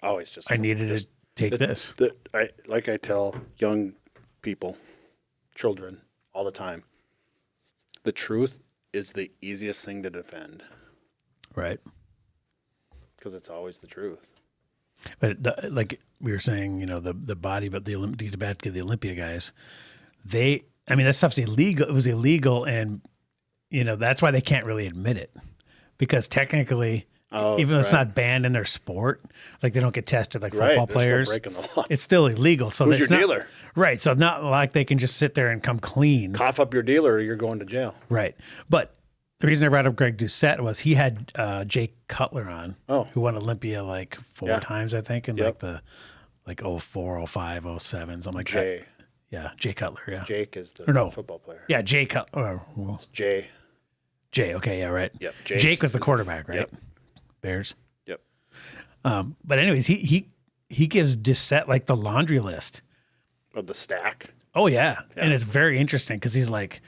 always just I needed to take this. I tell young people, children all the time, the truth is the easiest thing to defend. Right. Because it's always the truth. But like we were saying, the body, but the Olympia guys, that stuff's illegal. It was illegal. And, that's why they can't really admit it, because technically, even though it's not banned in their sport, like they don't get tested like football players, breaking the law. It's still illegal. So who's your dealer? Right. So not like they can just sit there and come clean. Cough up your dealer or you're going to jail. Right. But the reason I brought up Greg Doucette was he had Jake Cutler on, who won Olympia like 4 times, I think, in like the 04, 05, 07, something like that. Yeah, Jay Cutler, yeah. Jake is the football player. Yeah, Jay Cutler. It's Jay. Jay, okay, yeah, right. Yep. Jake was the quarterback, right? Yep. Bears. Yep. But anyways, he gives Doucette like the laundry list. Of the stack? Oh, yeah. And it's very interesting because he's like,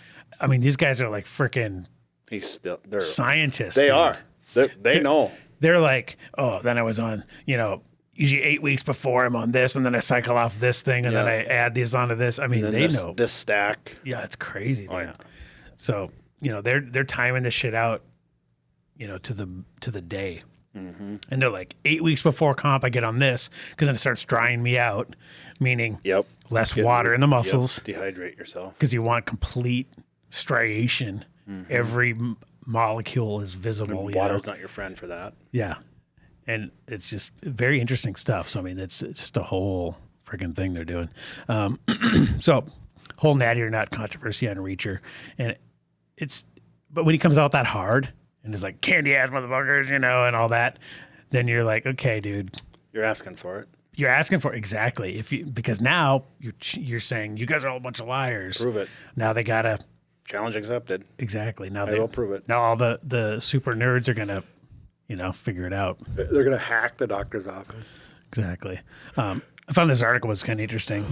these guys are like freaking... They're scientists. They dude. are. They know. they're like, oh, then I was on, usually 8 weeks before I'm on this, and then I cycle off this thing, and then I add these onto this. I mean, they know this stack. Yeah, it's crazy. Dude. Oh yeah. So they're timing this shit out, to the day, and they're like 8 weeks before comp, I get on this because then it starts drying me out, meaning less water in the muscles, dehydrate yourself because you want complete striation. Every molecule is visible. And water's not your friend for that. Yeah. And it's just very interesting stuff. So, I mean, it's just a whole freaking thing they're doing. So, whole natty or not controversy on Reacher. And but when he comes out that hard and is like, candy ass motherfuckers, and all that, then you're like, okay, dude. You're asking for it. You're asking for it, exactly. Because now you're saying, you guys are all a bunch of liars. Prove it. Now they got to. Challenge accepted. Exactly. Now I will prove it. Now all the super nerds are going to, figure it out. They're going to hack the doctor's office. Exactly. I found this article was kind of interesting.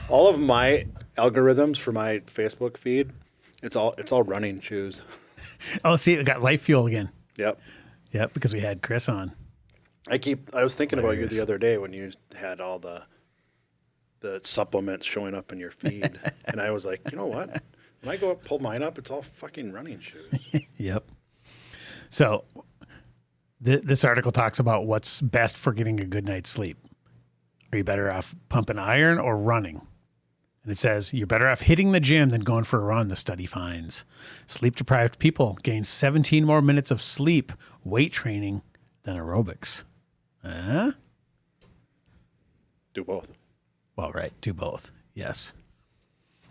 All of my algorithms for my Facebook feed, it's all running shoes. Oh, see, it got Life Fuel again. Yep. Yep, because we had Chris on. I was thinking about you the other day when you had all the supplements showing up in your feed. And I was like, you know what? When I go up, pull mine up, it's all fucking running shoes. Yep. So this article talks about what's best for getting a good night's sleep. Are you better off pumping iron or running? And it says, you're better off hitting the gym than going for a run, the study finds. Sleep-deprived people gain 17 more minutes of sleep weight training than aerobics. Do both. Well, right. Do both. Yes.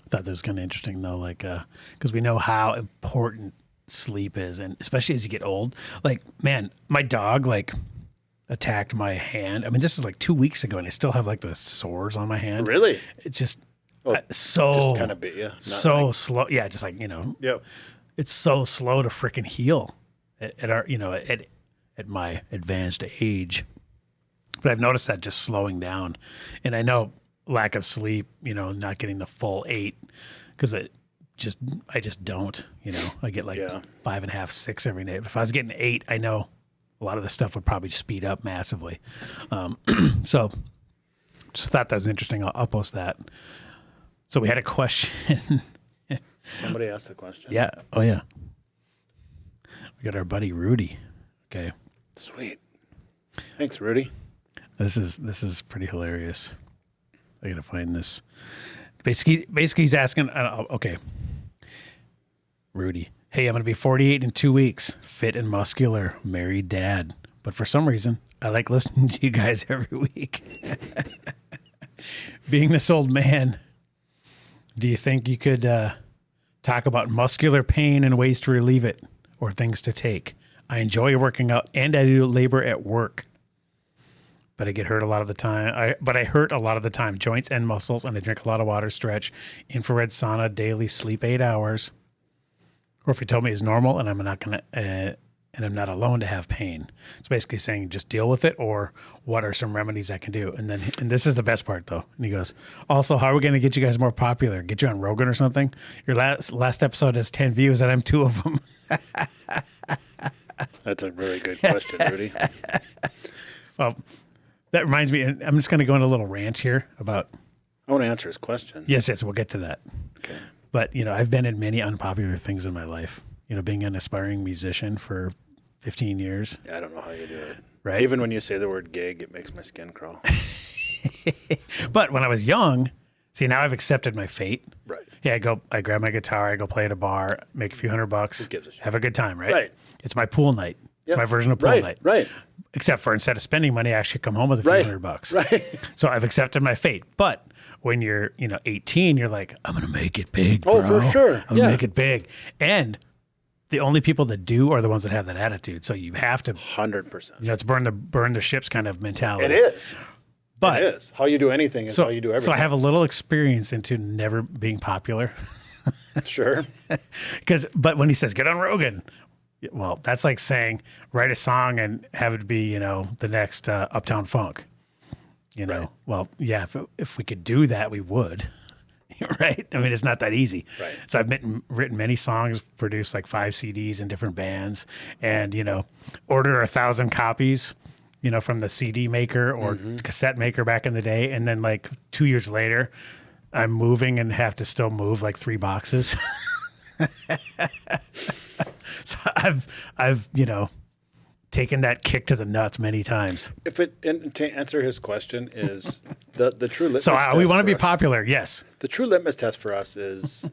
I thought that was kind of interesting, though, like, because we know how important sleep is, and especially as you get old. Like, man, my dog, attacked my hand. I mean, this is 2 weeks ago, and I still have, the sores on my hand. Really? It's just just kind of bit you. So slow. Yeah, just Yep. It's so slow to freaking heal at our, at my advanced age. But I've noticed that just slowing down. And I know lack of sleep, not getting the full 8, because I just don't, I get 5.5, 6 every day. But if I was getting 8, I know a lot of the stuff would probably speed up massively. So just thought that was interesting. I'll post that. So we had a question. Somebody asked a question. Yeah. Oh yeah. We got our buddy Rudy. Okay. Sweet. Thanks, Rudy. This is pretty hilarious. I gotta find this. Basically, he's asking. Okay, Rudy. Hey, I'm gonna be 48 in 2 weeks. Fit and muscular, married dad. But for some reason, I like listening to you guys every week. Being this old man, do you think you could talk about muscular pain and ways to relieve it, or things to take? I enjoy working out, and I do labor at work. But I get hurt a lot of the time. I hurt a lot of the time, joints and muscles, and I drink a lot of water, stretch, infrared sauna, daily, sleep 8 hours. Or if you told me it's normal and I'm not alone to have pain. It's basically saying just deal with it, or what are some remedies I can do? And this is the best part though. And he goes, also, how are we going to get you guys more popular? Get you on Rogan or something? Your last episode has 10 views and I'm 2 of them. That's a really good question, Rudy. Well, that reminds me, and I'm just going to go on a little rant here about. I want to answer his question. Yes, we'll get to that. Okay. But, I've been in many unpopular things in my life. Being an aspiring musician for 15 years. Yeah, I don't know how you do it. Right. Even when you say the word gig, it makes my skin crawl. But when I was young, see, now I've accepted my fate. Right. Yeah, I grab my guitar, I go play at a bar, make a few $100, Who gives a shit? have a good time, right? Right. It's my pool night. It's Yep. my version of pool Right, night. right. Except for instead of spending money, I actually come home with a few $100. Right. So I've accepted my fate. But when you're, 18, you're like, I'm going to make it big, bro. Oh, for sure. I'm going to make it big. And the only people that do are the ones that have that attitude. So you have to, 100%. it's burn the ships kind of mentality. It is. But It is. How you do anything is how you do everything. So I have a little experience into never being popular. Sure. But when he says, get on Rogan, well, that's like saying, write a song and have it be, the next Uptown Funk. Right. Well, yeah, if we could do that, we would. right? I mean, it's not that easy. Right. So I've written many songs, produced like 5 CDs in different bands, and order 1,000 copies, from the CD maker or cassette maker back in the day, and then like 2 years later, I'm moving and have to still move like 3 boxes. So I've taken that kick to the nuts many times. And to answer his question is the true litmus So test we want to for be us- popular, yes. The true litmus test for us is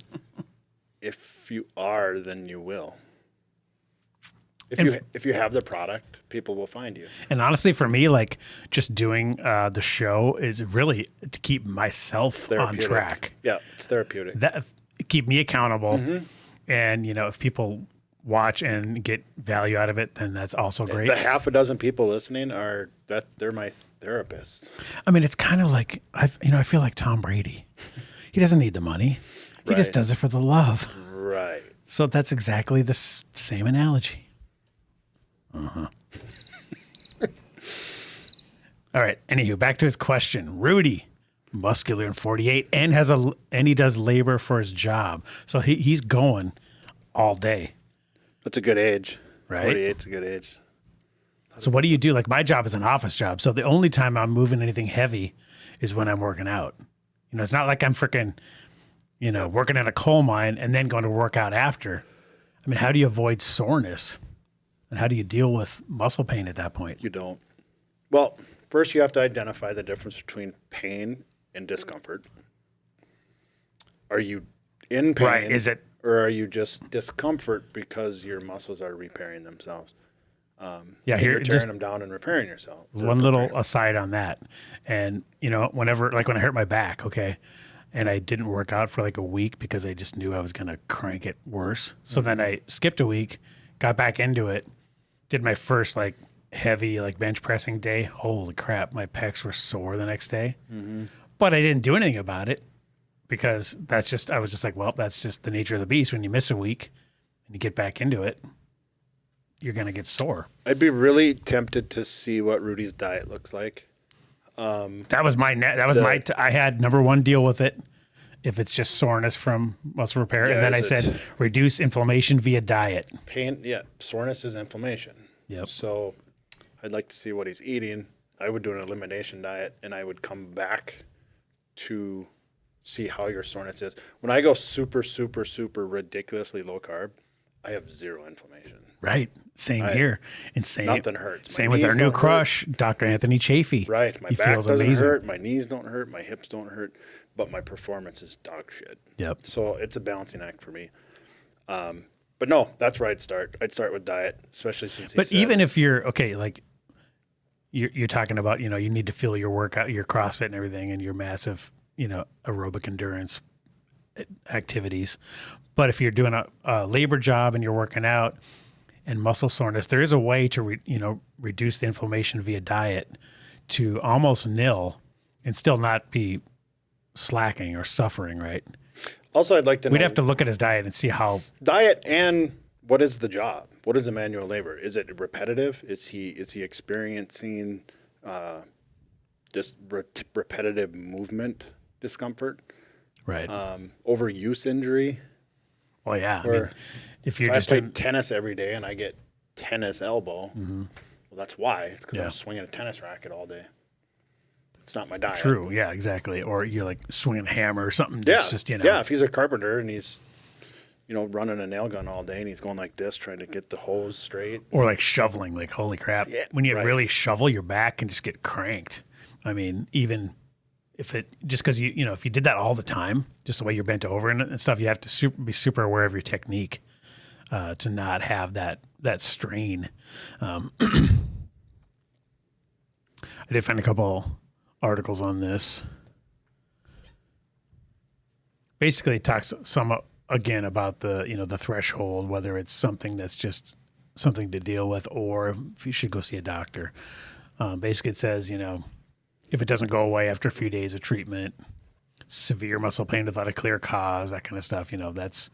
if you are, then you will. If you have the product, people will find you. And honestly, for me, like just doing the show is really to keep myself on Therapeutic. track. Yeah, it's therapeutic. That keep me accountable, and if people watch and get value out of it, then that's also great. The half a dozen people listening they're my therapist. I mean, it's kind of like I feel like Tom Brady. He doesn't need the money; he just Right. does it for the love. Right. So that's exactly the same analogy. All right. Anywho, back to his question. Rudy, muscular and 48, and he does labor for his job. So he's going all day. That's a good age. Right. 48's a good age. So what do you do? Like my job is an office job. So the only time I'm moving anything heavy is when I'm working out. It's not like I'm freaking, working at a coal mine and then going to work out after. I mean, how do you avoid soreness? And how do you deal with muscle pain at that point? You don't. Well, first you have to identify the difference between pain and discomfort. Are you in pain? Right. Is it? Or are you just discomfort because your muscles are repairing themselves? Yeah, And here you're just tearing them down and repairing yourself. one little aside on that. And, whenever, like when I hurt my back, okay, and I didn't work out for like a week because I just knew I was going to crank it worse. So then I skipped a week, got back into it, did my first like heavy like bench pressing day. Holy crap, my pecs were sore the next day. But I didn't do anything about it because I was just like, well, that's just the nature of the beast. When you miss a week and you get back into it, you're going to get sore. I'd be really tempted to see what Rudy's diet looks like. That was my I had number one, deal with it if it's just soreness from muscle repair. Yeah, and then I is it- said, reduce inflammation via diet. Pain, yeah, soreness is inflammation. Yep. So I'd like to see what he's eating. I would do an elimination diet, and I would come back to see how your soreness is. When I go super, super, super ridiculously low carb, I have zero inflammation. Right. Same here. And same, Nothing hurts. My Same with our knees new don't hurt. crush, Dr. Anthony Chafee. Right. My He back feels doesn't amazing. hurt. My knees don't hurt. My hips don't hurt. But my performance is dog shit. Yep. So it's a balancing act for me. But no, that's where I'd start. I'd start with diet, especially since But even if you're, okay, like you're talking about, you need to feel your workout, your CrossFit and everything and your massive, aerobic endurance activities. But if you're doing a labor job and you're working out and muscle soreness, there is a way to, reduce the inflammation via diet to almost nil and still not be slacking or suffering, right? Also, I'd like to know We'd have to look at his diet and see how. diet and what is the job? What is the manual labor? Is it repetitive? Is he experiencing just repetitive movement discomfort? Right. Overuse injury? Well, yeah. I Or mean, if you're If I just play tennis every day and I get tennis elbow, Mm-hmm. well, that's why. It's because Yeah. I'm swinging a tennis racket all day. It's not my diet. true. Yeah, exactly. Or you're like swinging a hammer or something. Yeah. It's just, Yeah. If he's a carpenter and he's, running a nail gun all day and he's going like this, trying to get the hose straight. Or like shoveling, like holy crap. Yeah, When you right. really shovel, your back can just get cranked. I mean, even if because if you did that all the time, just the way you're bent over and stuff, you have to be super aware of your technique to not have that strain. I did find a couple articles on this. Basically, it talks again about the threshold, whether it's something that's just something to deal with or if you should go see a doctor. Basically, it says, if it doesn't go away after a few days of treatment, severe muscle pain without a clear cause, that kind of stuff, that's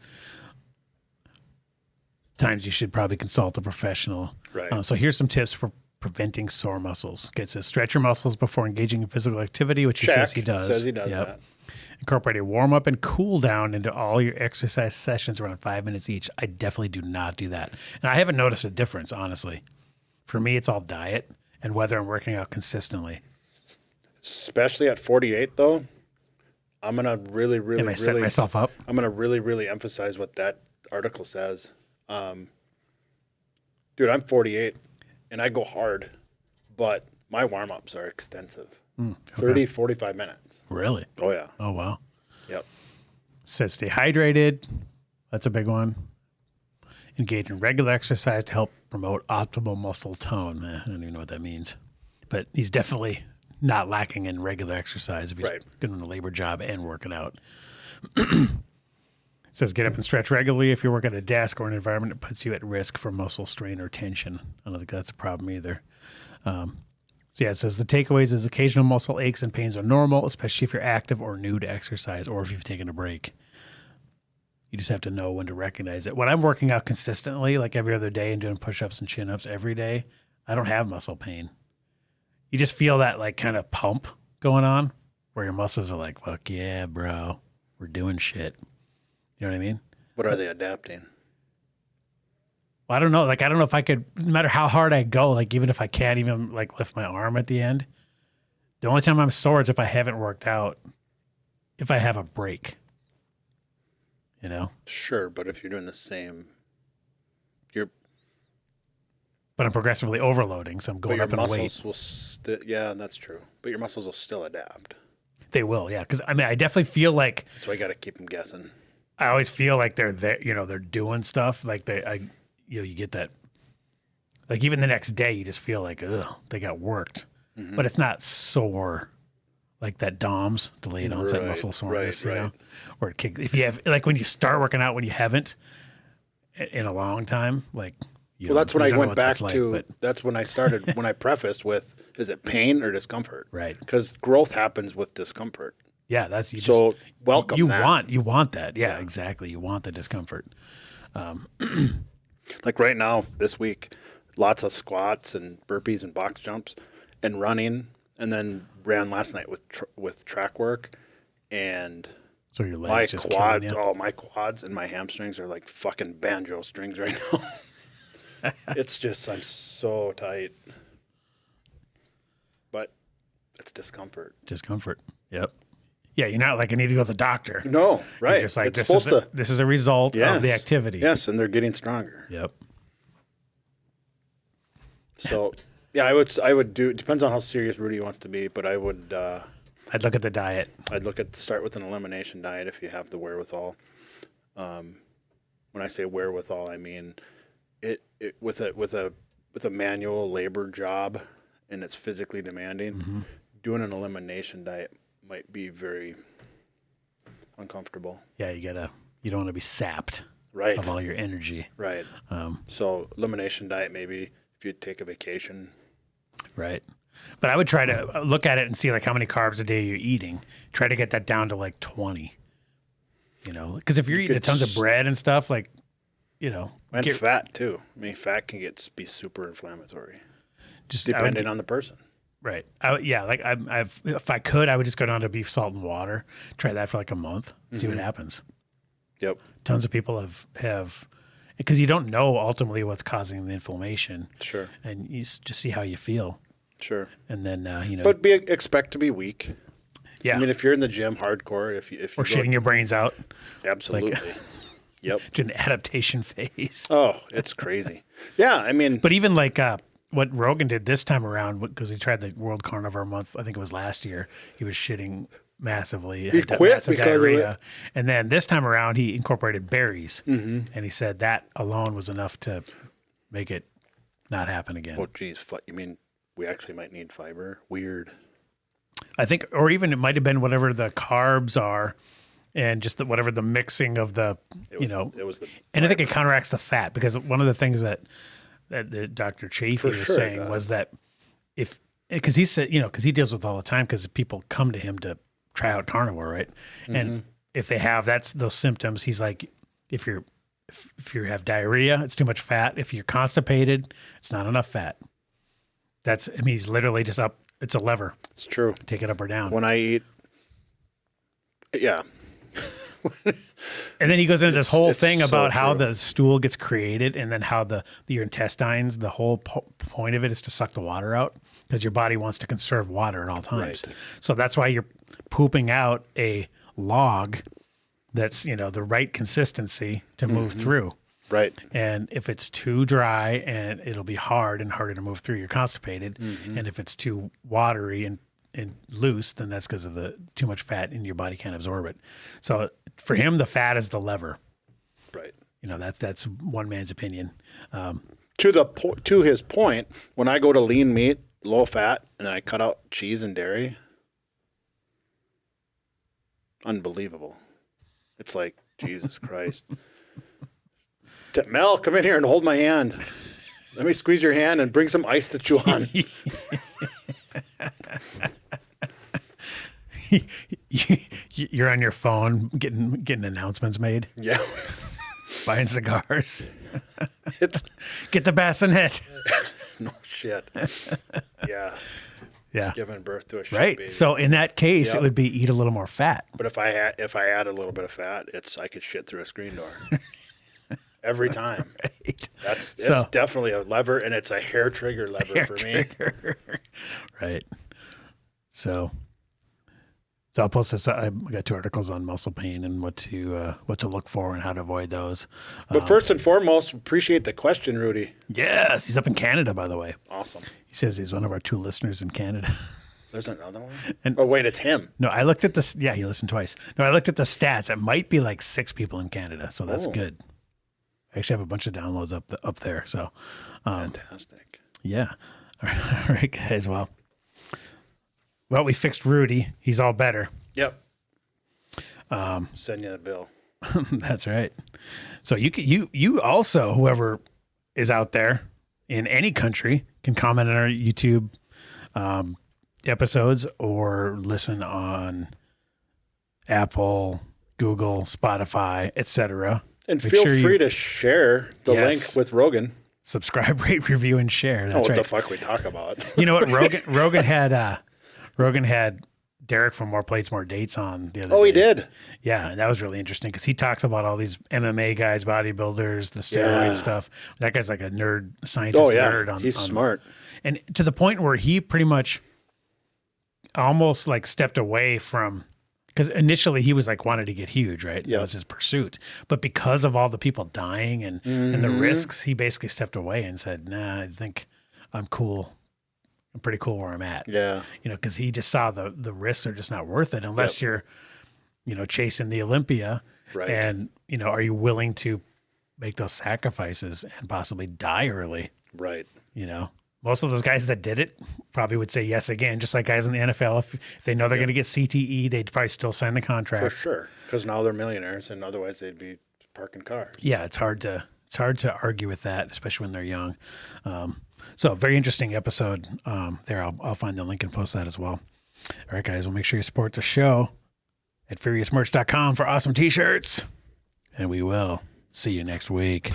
times you should probably consult a professional. Right. So here's some tips for preventing sore muscles. Okay, it says stretch your muscles before engaging in physical activity, which he says he does. Says he does that. Incorporate a warm up and cool down into all your exercise sessions around 5 minutes each. I definitely do not do that. And I haven't noticed a difference, honestly. For me, it's all diet and whether I'm working out consistently. Especially at 48, though, I'm going to really set myself up? I'm going to really emphasize what that article says. Dude, I'm 48 and I go hard, but my warm-ups are extensive. 30, 45 minutes. Really? Oh, yeah. Oh, wow. Yep. Says stay hydrated. That's a big one. Engage in regular exercise to help promote optimal muscle tone. I don't even know what that means. But he's definitely not lacking in regular exercise if he's doing a labor job and working out. Says get up and stretch regularly if you work at a desk or an environment that puts you at risk for muscle strain or tension. I don't think that's a problem either. So yeah, it says the takeaways is occasional muscle aches and pains are normal, especially if you're active or new to exercise or if you've taken a break. You just have to know when to recognize it. When I'm working out consistently, like every other day and doing push-ups and chin-ups every day, I don't have muscle pain. You just feel that like kind of pump going on where your muscles are like, fuck yeah, bro, we're doing shit. You know what I mean? What are they adapting? Well, I don't know. Like, I don't know if I could, no matter how hard I go, like, even if I can't even, like, lift my arm at the end, the only time I'm sore is if I haven't worked out, if I have a break, you know? Sure, but if you're doing the same, But I'm progressively overloading, so I'm going up in weight. muscles will still, yeah, that's true. But your muscles will still adapt. They will, yeah. Because, I mean, I definitely feel like. So I got to keep them guessing. I always feel like they're there, you know, they're doing stuff. Like, you get that. Like, even the next day, you just feel like, ugh, they got worked. Mm-hmm. But it's not sore like that DOMS, delayed onset muscle soreness, you know? Or it kick, if you have, like, when you start working out when you haven't in a long time, like, well, that's when I went back to, that's when I started, when I prefaced with, is it pain or discomfort? Right. Because growth happens with discomfort. Yeah, that's, you so just, welcome you that. You want that. Yeah, exactly. You want the discomfort. Like right now, this week, lots of squats and burpees and box jumps and running, and then ran last night with track work, and so your legs my just quad, killing you? oh, my quads and my hamstrings are like fucking banjo strings right now. It's just, I'm so tight, but it's discomfort. Discomfort. Yep. Yeah, you're not like, I need to go to the doctor. No, right. You're just like, it's this is a result of the activity. Yes, and they're getting stronger. Yep. So, yeah, I would do, it depends on how serious Rudy wants to be, but I would, I'd look at the diet. Start with an elimination diet if you have the wherewithal. When I say wherewithal, I mean it with a manual labor job and it's physically demanding. Doing an elimination diet might be very uncomfortable. Yeah, you don't want to be sapped of all your energy. Right. So elimination diet, maybe if you take a vacation. Right. But I would try to look at it and see like how many carbs a day you're eating. Try to get that down to like 20. You know, because if you're eating tons of bread and stuff, like, you know, and fat too. I mean, fat can be super inflammatory. Just depending on the person. Right. Like if I could, I would just go down to beef, salt, and water. Try that for like a month. See what happens. Yep. Tons of people have, because you don't know ultimately what's causing the inflammation. Sure. And you just see how you feel. Sure. And then you know. But expect to be weak. Yeah. I mean, if you're in the gym hardcore, if you or shitting your brains out. Absolutely. Like, yep. During the adaptation phase. Oh, it's crazy. Yeah, I mean. But even like what Rogan did this time around, because he tried the World Carnivore Month, I think it was last year, he was shitting massively. He quit because diarrhea. of it. And then this time around, he incorporated berries. And he said that alone was enough to make it not happen again. Oh, geez. You mean we actually might need fiber? Weird. I think, or even it might have been whatever the carbs are and just whatever the mixing of the, and I think it counteracts the fat, because one of the things that Dr. Chafee was saying was that because he said, because he deals with all the time, because people come to him to try out carnivore, right? And if they have those symptoms, he's like, if you have diarrhea, it's too much fat. If you're constipated, it's not enough fat. That's, I mean, he's literally just up. It's a lever. It's true. Take it up or down. When I eat, yeah. And then he goes into this whole It's thing so about how true. the stool gets created and then how your intestines, the whole point of it is to suck the water out because your body wants to conserve water at all times. Right. So that's why you're pooping out a log that's, the right consistency to move through. Right. And if it's too dry and it'll be hard and harder to move through, you're constipated. And if it's too watery and loose, then that's because of the too much fat and your body can't absorb it. So for him, the fat is the lever. Right. That's one man's opinion. To his point, when I go to lean meat, low fat, and then I cut out cheese and dairy, unbelievable. It's like, Jesus Christ. Mel, come in here and hold my hand. Let me squeeze your hand and bring some ice to chew on. You're on your phone getting announcements made, Yeah. buying cigars. It's Get the bassinet. no shit. Yeah. Yeah. Giving birth to a shit Right. baby. So in that case, Yep. it would be eat a little more fat. But if I add a little bit of fat, I could shit through a screen door. Every time. Right. It's So- definitely a lever, and it's a hair trigger lever for me. Right. So I'll post this. I got 2 articles on muscle pain and what to look for and how to avoid those. But first and foremost, appreciate the question, Rudy. Yes, he's up in Canada, by the way. Awesome. He says he's one of our 2 listeners in Canada. There's another one? And- oh, wait, it's him. No, I looked at this. Yeah, he listened twice. No, I looked at the stats. It might be like 6 people in Canada, so that's Oh. good. I actually have a bunch of downloads up there. So, Fantastic. yeah. All right, guys. Well, we fixed Rudy. He's all better. Yep. Send you the bill. That's right. So you also, whoever is out there in any country, can comment on our YouTube episodes or listen on Apple, Google, Spotify, etc. And Make feel sure you- free to share the Yes. link with Rogan. Subscribe, rate, review, and share. Oh, That's what right. the fuck we talk about. You know what? Rogan had Derek from More Plates, More Dates on the other day. Oh, he did? Yeah, and that was really interesting because he talks about all these MMA guys, bodybuilders, the steroid Yeah. stuff. That guy's like a nerd, scientist Oh, yeah. nerd. He's smart. And to the point where he pretty much almost like stepped away from, because initially he was like wanted to get huge, right? Yeah. That was his pursuit. But because of all the people dying and the risks, he basically stepped away and said, nah, I think I'm cool. I'm pretty cool where I'm at. Yeah. Because he just saw the risks are just not worth it unless you're, chasing the Olympia. Right. And, are you willing to make those sacrifices and possibly die early? Right. Most of those guys that did it probably would say yes again, just like guys in the NFL. If they know they're going to get CTE, they'd probably still sign the contract. For sure. Because now they're millionaires, and otherwise they'd be parking cars. Yeah, it's hard to argue with that, especially when they're young. So very interesting episode there. I'll find the link and post that as well. All right, guys, well, make sure you support the show at FuriousMerch.com for awesome t-shirts. And we will see you next week.